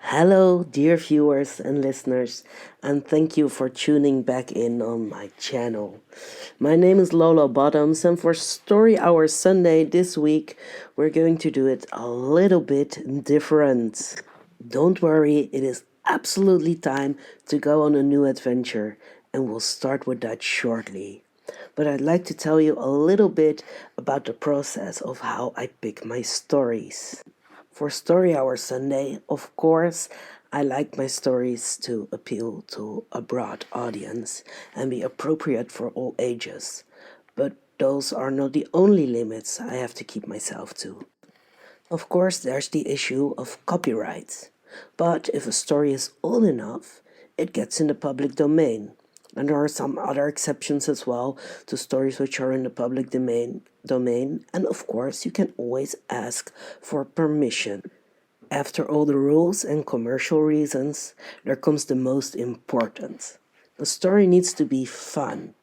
Hello, dear viewers and listeners, and thank you for tuning back in on my channel. My name is Lolo Bottoms, and for Story Hour Sunday this week, we're going to do it a little bit different. Don't worry, it is absolutely time to go on a new adventure, and we'll start with that shortly. But I'd like to tell you a little bit about the process of how I pick my stories. For Story Hour Sunday, of course, I like my stories to appeal to a broad audience and be appropriate for all ages. But those are not the only limits I have to keep myself to. Of course, there's the issue of copyright. But if a story is old enough, it gets in the public domain. And there are some other exceptions as well to stories which are in the public domain. And of course, you can always ask for permission. After all the rules and commercial reasons, there comes the most important. The story needs to be fun.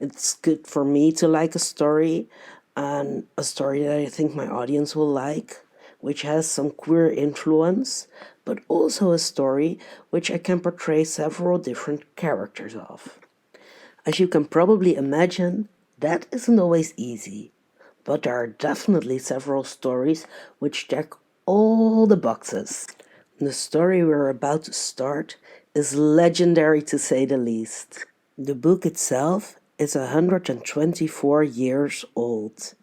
It's good for me to like a story, and a story that I think my audience will like, which has some queer influence, but also a story which I can portray several different characters of. As you can probably imagine, that isn't always easy, but there are definitely several stories which check all the boxes. The story we're about to start is legendary to say the least. The book itself is 124 years old.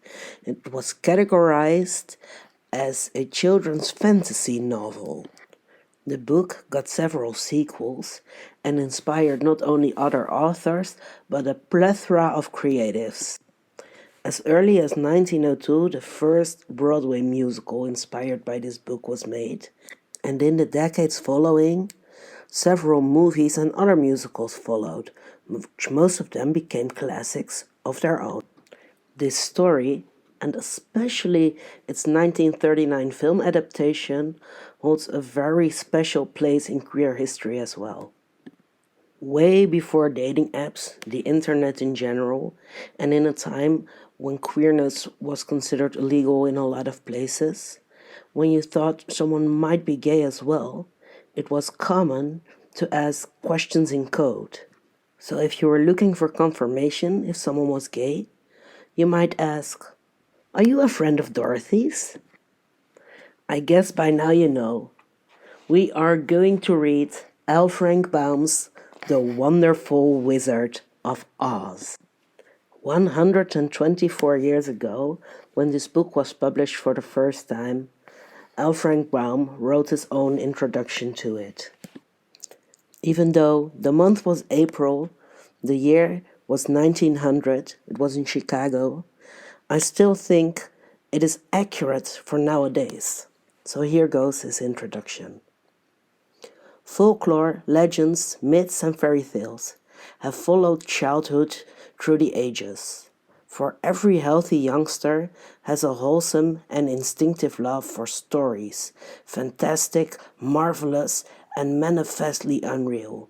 It was categorized as a children's fantasy novel. The book got several sequels and inspired not only other authors but a plethora of creatives. As early as 1902, the first Broadway musical inspired by this book was made, and in the decades following, several movies and other musicals followed, which most of them became classics of their own. This story, and especially its 1939 film adaptation, holds a very special place in queer history as well. Way before dating apps, the internet in general, and in a time when queerness was considered illegal in a lot of places, when you thought someone might be gay as well, it was common to ask questions in code. So if you were looking for confirmation if someone was gay, you might ask, "Are you a friend of Dorothy's?" I guess by now you know. We are going to read L. Frank Baum's The Wonderful Wizard of Oz. 124 years ago, when this book was published for the first time, L. Frank Baum wrote his own introduction to it. Even though the month was April, the year was 1900, it was in Chicago, I still think it is accurate for nowadays. So here goes his introduction. Folklore, legends, myths, and fairy tales have followed childhood through the ages. For every healthy youngster has a wholesome and instinctive love for stories, fantastic, marvelous, and manifestly unreal.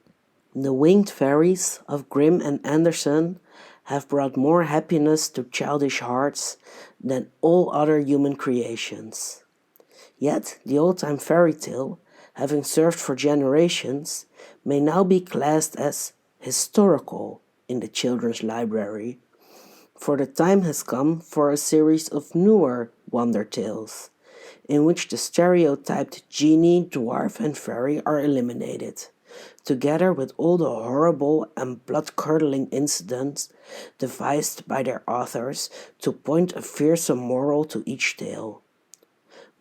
The winged fairies of Grimm and Andersen have brought more happiness to childish hearts than all other human creations. Yet the old-time fairy tale, having served for generations, may now be classed as historical in the children's library, for the time has come for a series of newer wonder tales, in which the stereotyped genie, dwarf, and fairy are eliminated, together with all the horrible and blood-curdling incidents devised by their authors to point a fearsome moral to each tale.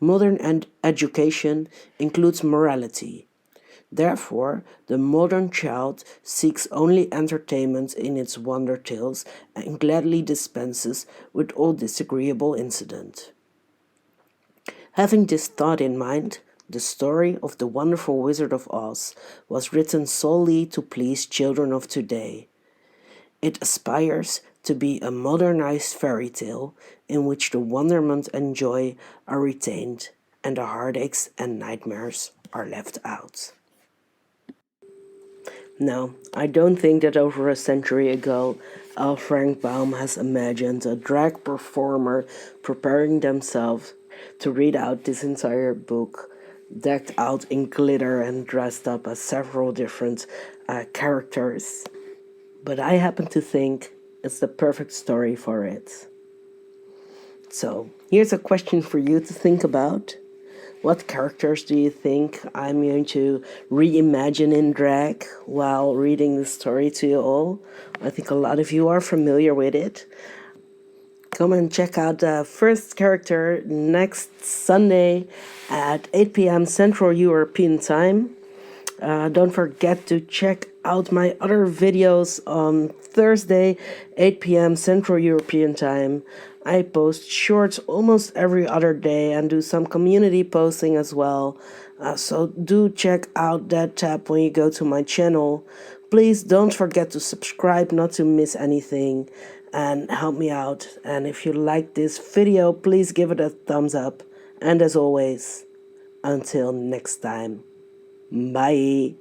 Modern education includes morality. Therefore, the modern child seeks only entertainment in its wonder tales and gladly dispenses with all disagreeable incident. Having this thought in mind, the story of the wonderful Wizard of Oz was written solely to please children of today. It aspires to be a modernized fairy tale in which the wonderment and joy are retained and the heartaches and nightmares are left out. Now, I don't think that over a century ago, L. Frank Baum has imagined a drag performer preparing themselves to read out this entire book decked out in glitter and dressed up as several different characters. But I happen to think it's the perfect story for it. So, here's a question for you to think about. What characters do you think I'm going to reimagine in drag while reading the story to you all? I think a lot of you are familiar with it. Come and check out the first character next Sunday at 8 p.m. Central European Time. Don't forget to check out my other videos on Thursday, 8 p.m. Central European Time. I post shorts almost every other day and do some community posting as well. So do check out that tab when you go to my channel. Please don't forget to subscribe not to miss anything and help me out. And if you like this video, please give it a thumbs up. And as always, until next time. Bye.